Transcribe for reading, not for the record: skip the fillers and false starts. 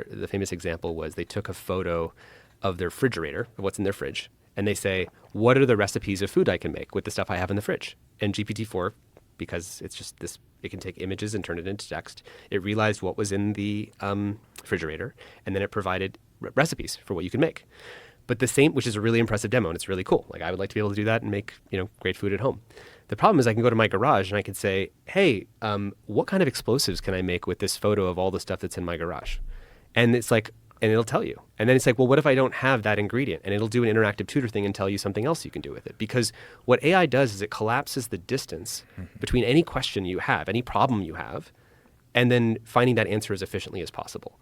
GPT-4, the famous example was they took a photo of their refrigerator, of what's in their fridge, and they say, what are the recipes of food I can make with the stuff I have in the fridge? And GPT-4, because it's just this, it can take images and turn it into text, it realized what was in the refrigerator, and then it provided recipes for what you can make. But the same, which is a really impressive demo, and it's really cool. Like, I would like to be able to do that and make, great food at home. The problem is I can go to my garage and I can say, hey, what kind of explosives can I make with this photo of all the stuff that's in my garage? And it's like, and it'll tell you. And then it's like, well, what if I don't have that ingredient? And it'll do an interactive tutor thing and tell you something else you can do with it. Because what AI does is it collapses the distance between any question you have, any problem you have, and then finding that answer as efficiently as possible.